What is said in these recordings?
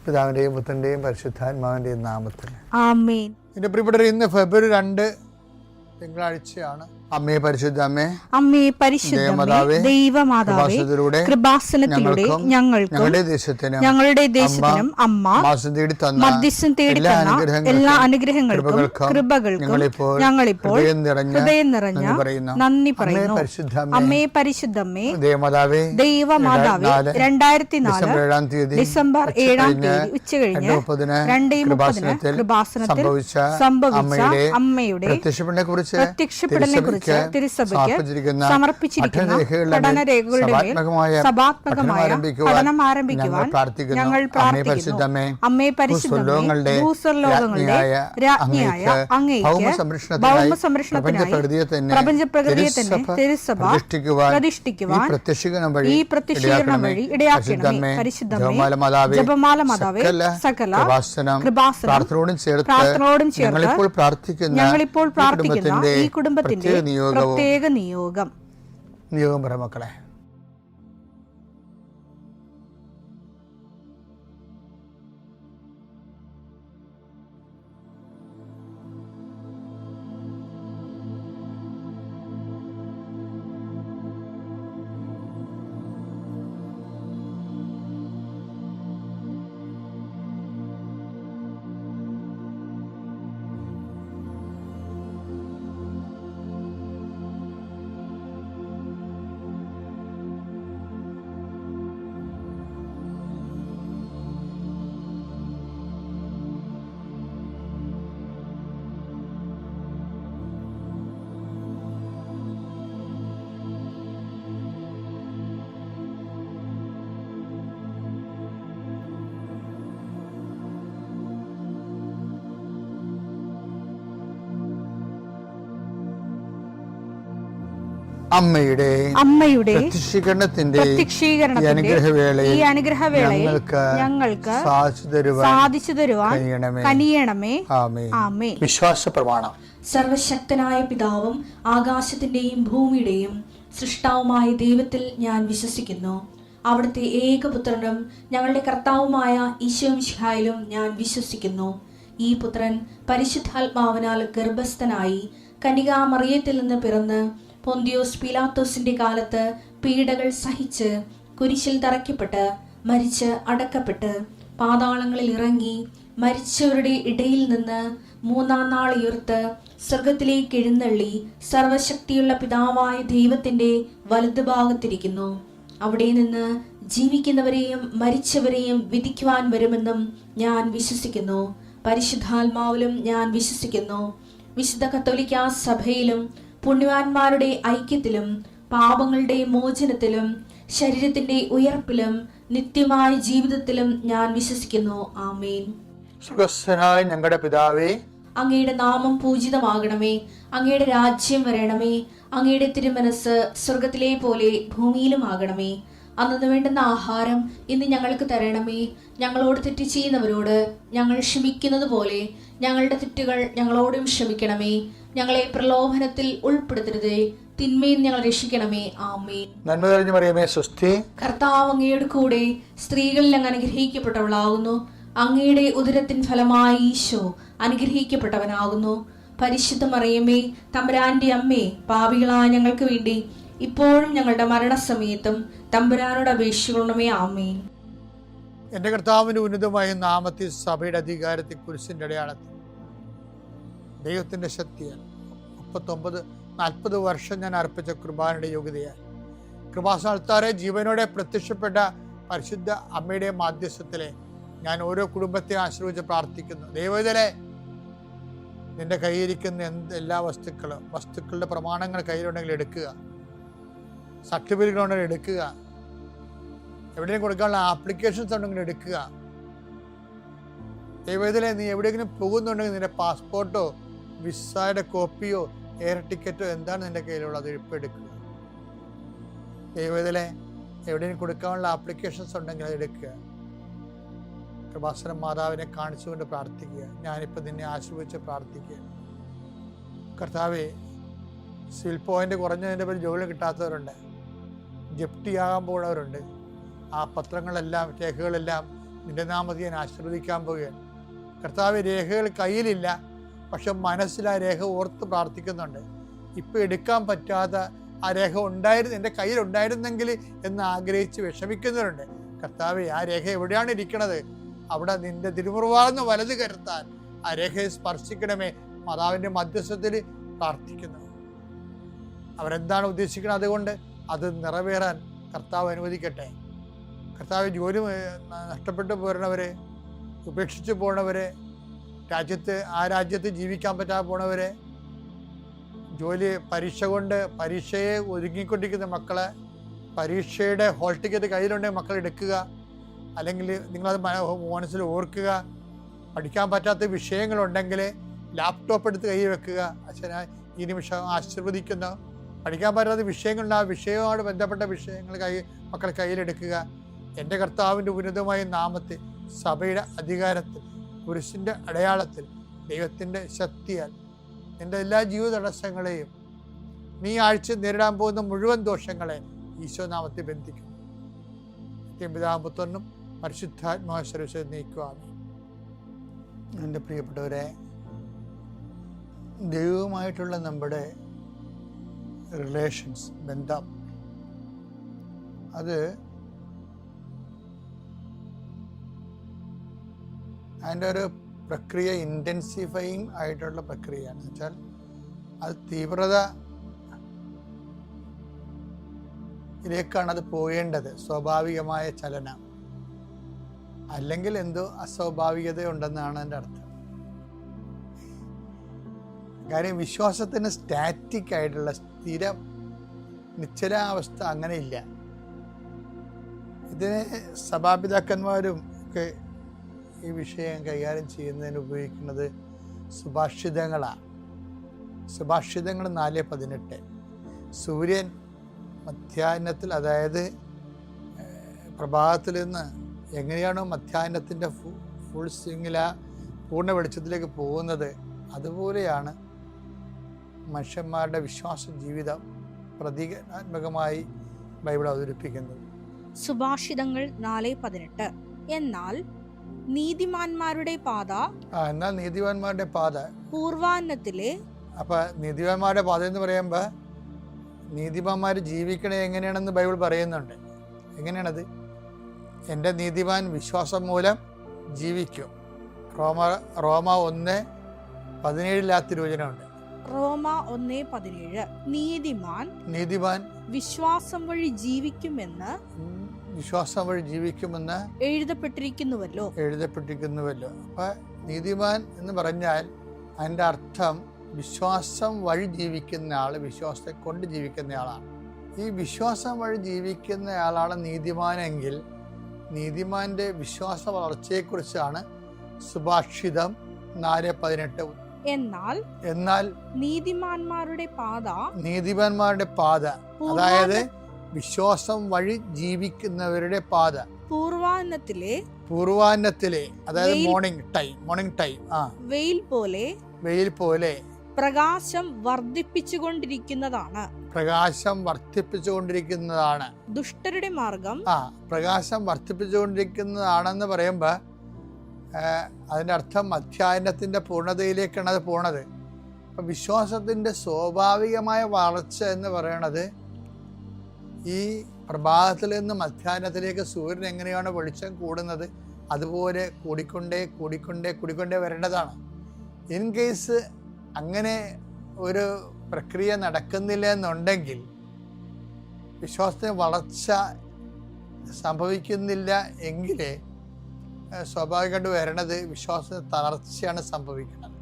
പിതാവിൻ്റെയും പുത്രൻ്റെയും പരിശുദ്ധാത്മാവിൻ്റെയും നാമത്തിൽ ആമേൻ. എൻ്റെ പ്രിയപ്പെട്ടവരെ, ഇന്ന് ഫെബ്രുവരി 2 തിങ്കളാഴ്ചയാണ്. അമ്മേ പരിശുദ്ധ അമ്മേ, അമ്മേ പരിശുദ്ധമേ, ദൈവമാതാവേ, കൃപാസനത്തിലൂടെ ഞങ്ങളുടെ ദേശത്തിനും അമ്മ മധ്യസ്ഥം തേടി തന്ന എല്ലാ അനുഗ്രഹങ്ങൾക്കും കൃപകൾക്കും ഞങ്ങളിപ്പോൾ ഹൃദയം നിറഞ്ഞ നന്ദി പറയുന്നു. അമ്മേ പരിശുദ്ധമേ, ദൈവമാതാവേ, 2004 ഡിസംബർ 7 ഉച്ചകഴിഞ്ഞ് 2:30 കൃപാസനത്തിൽ സംഭവിച്ച അമ്മയുടെ പ്രത്യക്ഷപ്പെടലിനെ കുറിച്ച് തിരുസഭയ്ക്ക് സമർപ്പിച്ചിരിക്കുന്ന പഠനരേഖകളുടെ മേൽ സഭാത്മകമായ പഠനം ആരംഭിക്കുവാൻ ഞങ്ങൾ പ്രാർത്ഥിക്കുന്നു. അമ്മേ പരിശുദ്ധമേ, ഭൂസ്വർലോകങ്ങളുടെ രാജ്ഞിയായ അങ്ങേയ്ക്ക് ഭൗമസംരക്ഷണത്തിനായി പ്രപഞ്ചപ്രകൃതിയെ തന്നെ തിരുസഭ പ്രതിഷ്ഠിക്കുവാൻ ഈ പ്രത്യക്ഷീകരണം വഴി ഇടയാക്കണമേ. പരിശുദ്ധമേ, ജപമാല മാതാവേ, സകല കൃപാസനം പ്രാർത്ഥനയോടും ചേർത്ത് ഞങ്ങളിപ്പോൾ പ്രാർത്ഥിക്കുന്ന ഈ കുടുംബത്തിന്റെ പ്രത്യേക നിയോഗം പറ മക്കളെ. അമ്മയുടെ പ്രത്യക്ഷീകരണത്തിന്റെ ഈ അനുഗ്രഹവേളയിൽ ഞങ്ങൾക്ക് സാധിച്ചു തരുവാൻ കനിയണമേ. ആമേൻ. വിശ്വാസ പ്രമാണം. സർവശക്തനായ പിതാവും ആകാശത്തിന്റെയും ഭൂമിയുടെയും സൃഷ്ടാവുമായ ദൈവത്തിൽ ഞാൻ വിശ്വസിക്കുന്നു. അവിടുത്തെ ഏകപുത്രനും ഞങ്ങളുടെ കർത്താവുമായ ഈശോമിശിഹായിലും ഞാൻ വിശ്വസിക്കുന്നു. ഈ പുത്രൻ പരിശുദ്ധാത്മാവിനാൽ ഗർഭസ്ഥനായി കന്യകാമറിയത്തിൽ നിന്ന് പിറന്ന് പൊന്തിയോസ് പീലാത്തോസിന്റെ കാലത്ത് പീഡകൾ സഹിച്ച് കുരിശിൽ തറയ്ക്കപ്പെട്ട് മരിച്ച് അടക്കപ്പെട്ട് പാതാളങ്ങളിൽ ഇറങ്ങി മരിച്ചവരുടെ ഇടയിൽ നിന്ന് 3-ാം നാൾ ഉയർത്ത് സ്വർഗത്തിലേക്ക് എഴുന്നള്ളി സർവശക്തിയുള്ള പിതാവായ ദൈവത്തിന്റെ വലതുഭാഗത്തിരിക്കുന്നു. അവിടെ നിന്ന് ജീവിക്കുന്നവരെയും മരിച്ചവരെയും വിധിക്കുവാൻ വരുമെന്നും ഞാൻ വിശ്വസിക്കുന്നു. പരിശുദ്ധാത്മാവിലും ഞാൻ വിശ്വസിക്കുന്നു. വിശുദ്ധ കത്തോലിക്കാ സഭയിലും പുണ്യവാന്മാരുടെ ഐക്യത്തിലും പാപങ്ങളുടെ മോചനത്തിലും ശരീരത്തിന്റെ ഉയർപ്പിലും നിത്യമായ ജീവിതത്തിലും ഞാൻ വിശ്വസിക്കുന്നു. ആമേൻ. സ്വർഗ്ഗസ്ഥനായ ഞങ്ങളുടെ പിതാവേ, അങ്ങയുടെ നാമം പൂജിതമാകണമേ. അങ്ങയുടെ രാജ്യം വരണമേ. അങ്ങയുടെ തിരുമനസ് സ്വർഗത്തിലെ പോലെ ഭൂമിയിലും ആകണമേ. അന്നു വേണ്ടുന്ന ആഹാരം ഇന്ന് ഞങ്ങൾക്ക് തരണമേ. ഞങ്ങളോട് തെറ്റ് ചെയ്യുന്നവരോട് ഞങ്ങൾ ക്ഷമിക്കുന്നത് പോലെ ഞങ്ങളുടെ തെറ്റുകൾ ഞങ്ങളോടും ക്ഷമിക്കണമേ. ഞങ്ങളെ പ്രലോഭനത്തിൽ ഉൾപ്പെടുത്തരുതേ, തിന്മയിൽ ഞങ്ങൾ രക്ഷിക്കണമേ. ആമേൻ. നന്മ നിറഞ്ഞ മറിയമേ, സ്വസ്തി. കർത്താവ് അങ്ങയുടെ കൂടെ സ്ത്രീകളിൽ അങ്ങ് അനുഗ്രഹിക്കപ്പെട്ടവളാകുന്നു. അങ്ങയുടെ ഉദരത്തിൻ ഫലമായി ഈശോ അനുഗ്രഹിക്കപ്പെട്ടവനാകുന്നു. പരിശുദ്ധ മറിയമേ, തമ്പുരാന്റെ അമ്മേ, പാപികളായ ഞങ്ങൾക്ക് വേണ്ടി ഇപ്പോഴും ഞങ്ങളുടെ മരണസമയത്തും തമ്പുരാനോട് അപേക്ഷിക്കണമേ. ആമേൻ. എന്റെ കർത്താവിന്റെ ഉന്നതമായ നാമത്തിൽ സഭയുടെ അധികാരത്തെ കുരിശിന്റെ അടയാളത്തിൽ ദൈവത്തിന്റെ ശക്തിയാണ് 39-40 വർഷം ഞാൻ അർപ്പിച്ച കുർബാനയുടെ യോഗ്യതയാൽ കൃപാസനത്താറെ ജീവനോടെ പ്രത്യക്ഷപ്പെട്ട പരിശുദ്ധ അമ്മയുടെ മാധ്യസ്ഥത്തിലെ ഞാൻ ഓരോ കുടുംബത്തെ ആശ്രയിച്ച് പ്രാർത്ഥിക്കുന്നു. ദൈവത്തിലെ നിന്റെ കയ്യിരിക്കുന്ന എല്ലാ വസ്തുക്കളുടെ പ്രമാണങ്ങൾ കയ്യിലുണ്ടെങ്കിൽ എടുക്കുക, സർട്ടിഫിക്കറ്റുകളുണ്ടെങ്കിൽ എടുക്കുക, എവിടെയും കൊടുക്കാനുള്ള ആപ്ലിക്കേഷൻസ് ഉണ്ടെങ്കിൽ എടുക്കുക. ദൈവത്തിലെ നീ എവിടെയെങ്കിലും പോകുന്നുണ്ടെങ്കിൽ നിന്റെ പാസ്പോർട്ടോ വിസയുടെ കോപ്പിയോ എയർ ടിക്കറ്റോ എന്താണ് നിന്റെ കയ്യിലുള്ളത്, ഇപ്പോൾ എടുക്കുക. ദൈവത്തിലെ എവിടെയും കൊടുക്കാനുള്ള ആപ്ലിക്കേഷൻസ് ഉണ്ടെങ്കിൽ അത് എടുക്കുക. കൃപാസനം മാതാവിനെ കാണിച്ചുകൊണ്ട് പ്രാർത്ഥിക്കുക. ഞാനിപ്പോൾ നിന്നെ ആശ്രയിച്ച് പ്രാർത്ഥിക്കുക. കർത്താവേ, സിവിൽ പോയിന്റ് കുറഞ്ഞതിൻ്റെ പേര് ജോലി കിട്ടാത്തവരുണ്ട്, ജപ്തിയാകാൻ പോകുന്നവരുണ്ട്. ആ പത്രങ്ങളെല്ലാം രേഖകളെല്ലാം നിന്റെ നാമത്തെ ഞാൻ ആശീർവദിക്കാൻ പോവുകയാണ്. കർത്താവ്, രേഖകൾ കയ്യിലില്ല, പക്ഷെ മനസ്സിൽ ആ രേഖ ഓർത്ത് പ്രാർത്ഥിക്കുന്നുണ്ട്. ഇപ്പം എടുക്കാൻ പറ്റാത്ത ആ രേഖ എൻ്റെ കയ്യിലുണ്ടായിരുന്നെങ്കിൽ എന്ന് ആഗ്രഹിച്ച് വിഷമിക്കുന്നവരുണ്ട്. കർത്താവെ, ആ രേഖ എവിടെയാണ് ഇരിക്കണത്? അവിടെ നിന്റെ തിരുമുറിവാർന്ന് വലത് കരുത്താൻ ആ രേഖയെ സ്പർശിക്കണമേ. മാതാവിൻ്റെ മധ്യസ്ഥത്തിൽ പ്രാർത്ഥിക്കുന്നു. അവരെന്താണ് ഉദ്ദേശിക്കുന്നത്, അതുകൊണ്ട് അത് നിറവേറാൻ കർത്താവ് അനുവദിക്കട്ടെ. കർത്താവ്, ജോലി നഷ്ടപ്പെട്ടു പോരണവരെ, ഉപേക്ഷിച്ച് പോണവരെ, ആ രാജ്യത്ത് ജീവിക്കാൻ പറ്റാതെ പോണവരെ, പരീക്ഷ കൊണ്ട് പരീക്ഷയെ ഒരുങ്ങിക്കൊണ്ടിരിക്കുന്ന മക്കളെ, പരീക്ഷയുടെ ഹോൾ ടിക്കറ്റ് കയ്യിലുണ്ടെങ്കിൽ മക്കൾ എടുക്കുക. അല്ലെങ്കിൽ നിങ്ങളത് മനസ്സിൽ ഓർക്കുക. പഠിക്കാൻ പറ്റാത്ത വിഷയങ്ങളുണ്ടെങ്കിൽ ലാപ്ടോപ്പ് എടുത്ത് കയ്യിൽ വെക്കുക. അച്ഛനാ ഈ നിമിഷം ആശീർവദിക്കുന്ന പഠിക്കാൻ പറ്റാത്ത വിഷയങ്ങളുണ്ട്, ആ വിഷയവുമായിട്ട് ബന്ധപ്പെട്ട വിഷയങ്ങൾ മക്കൾ കയ്യിലെടുക്കുക. എൻ്റെ കർത്താവിൻ്റെ ഉന്നതമായ നാമത്തിൽ, സഭയുടെ അധികാരത്തിൽ, കുരിശിൻ്റെ അടയാളത്തിൽ, ദൈവത്തിൻ്റെ ശക്തിയാൽ എൻ്റെ എല്ലാ ജീവിത തടസ്സങ്ങളെയും, നീ ആഴ്ച നേരിടാൻ പോകുന്ന മുഴുവൻ ദോഷങ്ങളെ ഈശോ നാമത്തിൽ ബന്ധിക്കും. പിതാവും പുത്രനും പരിശുദ്ധാത്മാവ് സർവ്വശക്തനും നീക്കുവാമേ. എൻ്റെ പ്രിയപ്പെട്ടവരെ, ദൈവവുമായിട്ടുള്ള നമ്മുടെ റിലേഷൻസ്, ബന്ധം, അത് അതിൻ്റെ ഒരു പ്രക്രിയ ഇൻറ്റൻസിഫൈങ് ആയിട്ടുള്ള പ്രക്രിയയാണ്. എന്ന് വെച്ചാൽ അത് തീവ്രതയിലേക്കാണ് അത് പോകേണ്ടത്. സ്വാഭാവികമായ ചലനം, അല്ലെങ്കിൽ എന്തോ അസ്വാഭാവികത ഉണ്ടെന്നാണ് എൻ്റെ അർത്ഥം. കാര്യം വിശ്വാസത്തിന് സ്റ്റാറ്റിക് ആയിട്ടുള്ള സ്ഥിരം നിശ്ചലാവസ്ഥ അങ്ങനെയില്ല. ഇതിന് സഭാപിതാക്കന്മാരും ഒക്കെ ഈ വിഷയം കൈകാര്യം ചെയ്യുന്നതിന് ഉപയോഗിക്കുന്നത് സുഭാഷിതങ്ങളാണ്. സുഭാഷിതങ്ങൾ 4:18. സൂര്യൻ മധ്യാഹ്നത്തിൽ, അതായത് പ്രഭാതത്തിൽ നിന്ന് എങ്ങനെയാണോ മധ്യാഹ്നത്തിൻ്റെ ഫുൾ സ്വിങ്ങിൽ പൂർണ്ണ വെളിച്ചത്തിലേക്ക് പോകുന്നത്, അതുപോലെയാണ് മനുഷ്യന്മാരുടെ വിശ്വാസ ജീവിതം പ്രതീകാത്മകമായി ബൈബിൾ അവതരിപ്പിക്കുന്നത്. സുഭാഷിതങ്ങൾ 4:18. എന്നാൽ നീതിമാന്മാരുടെ പാത പൂർവാന്നത്തിലെ. അപ്പൊ നീതിമാന്മാരുടെ പാത എന്ന് പറയുമ്പോൾ നീതിമാന്മാർ ജീവിക്കണേ എങ്ങനെയാണെന്ന് ബൈബിൾ പറയുന്നുണ്ട്. എങ്ങനെയാണത്? എൻ്റെ നീതിമാൻ വിശ്വാസം മൂലം ജീവിക്കും. റോമ 1:17 തിരുവചനമുണ്ട്. റോമ 1:17. നീതിമാൻ വിശ്വാസം വഴി ജീവിക്കുമെന്ന് എഴുതപ്പെട്ടിരിക്കുന്നുവല്ലോ. അപ്പൊ നീതിമാൻ എന്ന് പറഞ്ഞാൽ അതിൻ്റെ അർത്ഥം വിശ്വാസം വഴി ജീവിക്കുന്ന ആൾ, വിശ്വാസത്തെ കൊണ്ട് ജീവിക്കുന്ന ആളാണ്. ഈ വിശ്വാസം വഴി ജീവിക്കുന്ന ആളാണ് നീതിമാനെങ്കിൽ നീതിമാന്റെ വിശ്വാസ വളർച്ചയെക്കുറിച്ചാണ് സുഭാഷിതം 4:18. എന്നാൽ നീതിമാന്മാരുടെ പാത, അതായത് വിശ്വാസം വഴി ജീവിക്കുന്നവരുടെ പാത പൂർവാന്നത്തിലെ, അതായത് മോർണിംഗ് ടൈം വെയിൽ പോലെ പ്രകാശം വർദ്ധിപ്പിച്ചുകൊണ്ടിരിക്കുന്നതാണ്. ദുഷ്ടരുടെ മാർഗം പ്രകാശം വർദ്ധിപ്പിച്ചുകൊണ്ടിരിക്കുന്നതാണെന്ന് പറയുമ്പോൾ അതിൻ്റെ അർത്ഥം അധ്യായനത്തിൻ്റെ പൂർണ്ണതയിലേക്കാണ് അത് പോണത്. അപ്പം വിശ്വാസത്തിൻ്റെ സ്വാഭാവികമായ വളർച്ച എന്ന് പറയണത് ഈ പ്രഭാതത്തിൽ നിന്ന് മധ്യാഹ്നത്തിലേക്ക് സൂര്യൻ എങ്ങനെയാണ് വെളിച്ചം കൂടുന്നത് അതുപോലെ കൂടിക്കൊണ്ടേ വരേണ്ടതാണ്. ഇൻ കേസ് അങ്ങനെ ഒരു പ്രക്രിയ നടക്കുന്നില്ല എന്നുണ്ടെങ്കിൽ, വിശ്വാസത്തിന് വളർച്ച സംഭവിക്കുന്നില്ല എങ്കിൽ സ്വാഭാവികമായിട്ട് വരണത് വിശ്വാസത്തിന് തളർച്ചയാണ് സംഭവിക്കുന്നത്.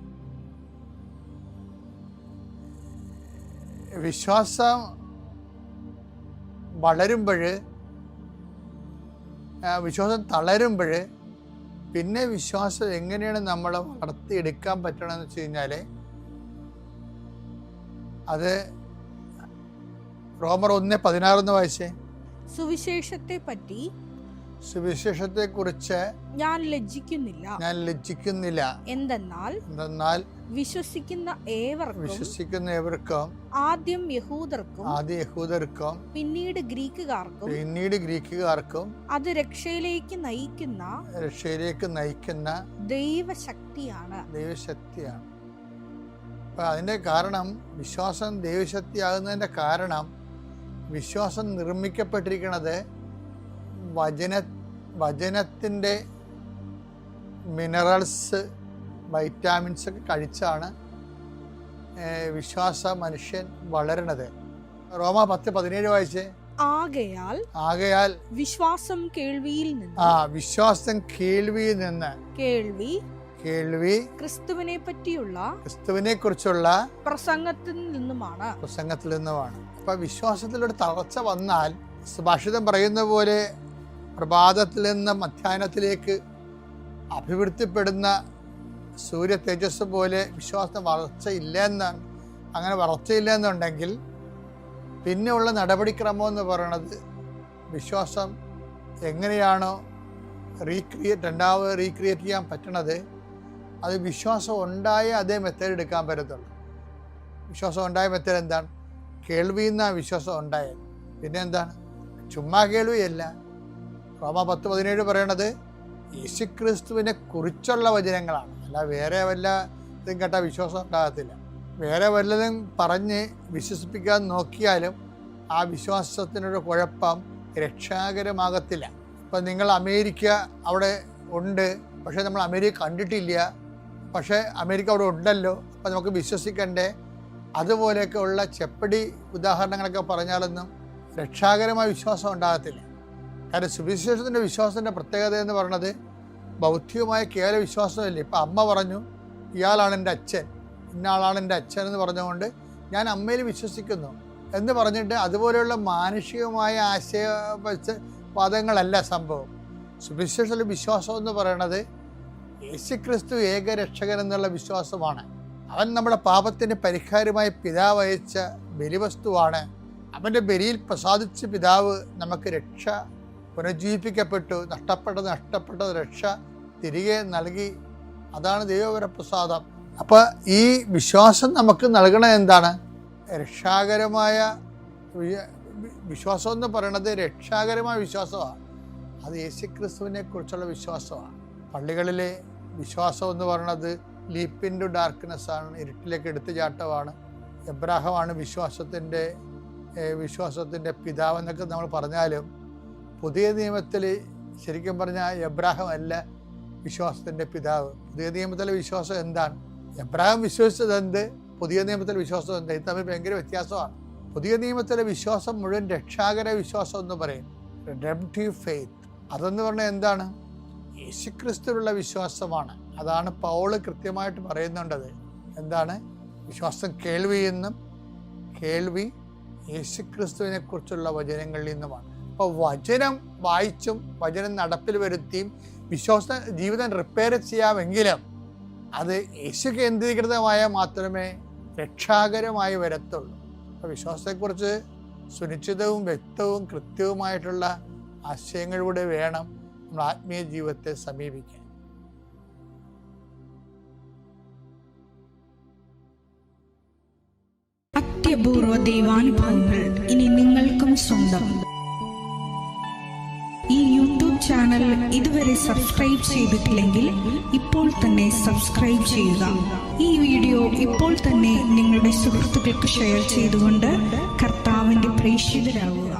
വിശ്വാസം വിശ്വാസം തളരുമ്പോൾ പിന്നെ വിശ്വാസം എങ്ങനെയാണ് നമ്മൾ വളർത്തിയെടുക്കാൻ പറ്റണമെന്ന് വെച്ച് കഴിഞ്ഞാൽ, അത് റോമർ 1:16 വായിച്ചേ. സുവിശേഷത്തെ കുറിച്ച് ഞാൻ ലജ്ജിക്കുന്നില്ല. എന്തെന്നാൽ വിശ്വസിക്കുന്ന ഏവർക്കും ആദ്യം യഹൂദർക്കും പിന്നീട് ഗ്രീക്കുകാർക്കും അത് രക്ഷയിലേക്ക് നയിക്കുന്ന ദൈവശക്തിയാണ്. അപ്പൊ അതിന്റെ കാരണം, വിശ്വാസം ദൈവശക്തിയാകുന്നതിന്റെ കാരണം, വിശ്വാസം നിർമ്മിക്കപ്പെട്ടിരിക്കുന്നത് വചനത്തിൻ്റെ മിനറൽസ്, വൈറ്റാമിൻസ് ഒക്കെ കഴിച്ചാണ് വിശ്വാസ മനുഷ്യൻ വളരണത്. റോമ 10:17 വായിച്ചേ. ആകയാൽ വിശ്വാസം കേൾവിയിൽ നിന്ന് കേൾവി ക്രിസ്തുവിനെ കുറിച്ചുള്ള പ്രസംഗത്തിൽ നിന്നുമാണ്. അപ്പൊ വിശ്വാസത്തിലൂടെ തളർച്ച വന്നാൽ, സുഭാഷിതം പറയുന്ന പോലെ പ്രഭാതത്തിൽ നിന്ന് മധ്യാഹ്നത്തിലേക്ക് അഭിവൃദ്ധിപ്പെടുന്ന സൂര്യ തേജസ് പോലെ വിശ്വാസത്തിന് വളർച്ചയില്ലെന്നുണ്ടെങ്കിൽ പിന്നെയുള്ള നടപടിക്രമം എന്ന് പറയുന്നത്, വിശ്വാസം എങ്ങനെയാണോ രണ്ടാമത് റീക്രിയേറ്റ് ചെയ്യാൻ പറ്റണത്, അത് വിശ്വാസം ഉണ്ടായ അതേ മെത്തേഡ് എടുക്കാൻ പറ്റത്തുള്ളൂ. വിശ്വാസം ഉണ്ടായ മെത്തേഡ് എന്താണ്? കേൾവിയിൽ നിന്നാണ് വിശ്വാസം ഉണ്ടായത്. പിന്നെ എന്താണ്? ചുമ്മാ കേൾവിയല്ല. റോമ 10:17 പറയണത് യേശുക്രിസ്തുവിനെ കുറിച്ചുള്ള വചനങ്ങളാണ്. അല്ല വേറെ വല്ല ഇതും കേട്ടാൽ വിശ്വാസം ഉണ്ടാകത്തില്ല. വേറെ വല്ലതും പറഞ്ഞ് വിശ്വസിപ്പിക്കാൻ നോക്കിയാലും ആ വിശ്വാസത്തിനൊരു കുഴപ്പം രക്ഷാകരമാകത്തില്ല. ഇപ്പം നിങ്ങൾ അമേരിക്ക അവിടെ ഉണ്ട്, പക്ഷേ നമ്മൾ അമേരിക്ക കണ്ടിട്ടില്ല, പക്ഷേ അമേരിക്ക അവിടെ ഉണ്ടല്ലോ, അപ്പം നമുക്ക് വിശ്വസിക്കണ്ടേ? അതുപോലെയൊക്കെ ഉള്ള ചെപ്പടി ഉദാഹരണങ്ങളൊക്കെ പറഞ്ഞാലൊന്നും രക്ഷാകരമായ വിശ്വാസം ഉണ്ടാകത്തില്ല. കാരണം സുവിശേഷത്തിൻ്റെ വിശ്വാസത്തിൻ്റെ പ്രത്യേകത എന്ന് പറയുന്നത് ബൗദ്ധികമായ കേവല വിശ്വാസമല്ല. ഇപ്പം അമ്മ പറഞ്ഞു, ഇയാളാണ് എൻ്റെ അച്ഛൻ, ഇന്ന ആളാണ് എൻ്റെ അച്ഛൻ എന്ന് പറഞ്ഞുകൊണ്ട് ഞാൻ അമ്മയിൽ വിശ്വസിക്കുന്നു എന്ന് പറഞ്ഞിട്ട് അതുപോലെയുള്ള മാനുഷികമായ ആശയവാദങ്ങളല്ല സംഭവം. സുവിശേഷത്തിലെ വിശ്വാസം എന്ന് പറയുന്നത് യേശുക്രിസ്തു ഏക രക്ഷകൻ എന്നുള്ള വിശ്വാസമാണ്. അവൻ നമ്മുടെ പാപത്തിന് പരിഹാരമായി പിതാവ് അയച്ച ബലിവസ്തുവാണ്. അവൻ്റെ ബലിയിൽ പ്രസാദിച്ച പിതാവ് നമുക്ക് രക്ഷ പുനർജീവിപ്പിക്കപ്പെട്ടു, നഷ്ടപ്പെട്ട രക്ഷ തിരികെ നൽകി. അതാണ് ദൈവവരപ്രസാദം. അപ്പോൾ ഈ വിശ്വാസം നമുക്ക് നൽകണത് എന്താണ്? രക്ഷാകരമായ വിശ്വാസം എന്ന് പറയുന്നത് രക്ഷാകരമായ വിശ്വാസമാണ്. അത് യേശുക്രിസ്തുവിനെ കുറിച്ചുള്ള വിശ്വാസമാണ്. പള്ളികളിലെ വിശ്വാസം എന്ന് പറയുന്നത് ലീപ്പ് ഇൻ ടു ഡാർക്ക്നെസ് ആണ്, ഇരുട്ടിലേക്ക് എടുത്തുചാട്ടമാണ്. എബ്രാഹമാണ് വിശ്വാസത്തിൻ്റെ പിതാവെന്നൊക്കെ നമ്മൾ പറഞ്ഞാലും പുതിയ നിയമത്തിൽ ശരിക്കും പറഞ്ഞാൽ എബ്രാഹം അല്ല വിശ്വാസത്തിൻ്റെ പിതാവ്. പുതിയ നിയമത്തിലെ വിശ്വാസം എന്താണ്? എബ്രാഹം വിശ്വസിച്ചത് എന്ത്, പുതിയ നിയമത്തിലെ വിശ്വാസം എന്ത്? ഇത് തമ്മിൽ ഭയങ്കര വ്യത്യാസമാണ്. പുതിയ നിയമത്തിലെ വിശ്വാസം മുഴുവൻ രക്ഷാകര വിശ്വാസം എന്ന് പറയും, റിഡംപ്റ്റീവ് ഫെയ്ത്ത്. അതെന്ന് പറഞ്ഞാൽ എന്താണ്? യേശുക്രിസ്തുവിലുള്ള വിശ്വാസമാണ്. അതാണ് പൗള് കൃത്യമായിട്ട് പറയുന്നുണ്ടത്. എന്താണ്? വിശ്വാസം കേൾവിയെന്നും കേൾവി യേശുക്രിസ്തുവിനെ കുറിച്ചുള്ള വചനങ്ങളിൽ നിന്നുമാണ്. അപ്പോൾ വചനം വായിച്ചും വചനം നടപ്പിൽ വരുത്തിയും വിശ്വാസ ജീവിതം റിപ്പയർ ചെയ്യാമെങ്കിലും അത് യേശു കേന്ദ്രീകൃതമായ മാത്രമേ രക്ഷാകരമായി വരത്തുള്ളൂ. അപ്പോൾ വിശ്വാസത്തെക്കുറിച്ച് സുനിശ്ചിതവും വ്യക്തവും കൃത്യവുമായിട്ടുള്ള ആശയങ്ങളിലൂടെ വേണം നമ്മൾ ആത്മീയ ജീവിതത്തെ സമീപിക്കാൻ. അത്യപൂർവ ദൈവാനുഭവങ്ങൾ ഇനി നിങ്ങൾക്കും സ്വന്തം. ഈ യൂട്യൂബ് ചാനൽ ഇതുവരെ സബ്സ്ക്രൈബ് ചെയ്തിട്ടില്ലെങ്കിൽ ഇപ്പോൾ തന്നെ സബ്സ്ക്രൈബ് ചെയ്യുക. ഈ വീഡിയോ ഇപ്പോൾ തന്നെ നിങ്ങളുടെ സുഹൃത്തുക്കൾക്ക് ഷെയർ ചെയ്തുകൊണ്ട് കർത്താവിന്റെ പ്രേക്ഷിതരാകുക.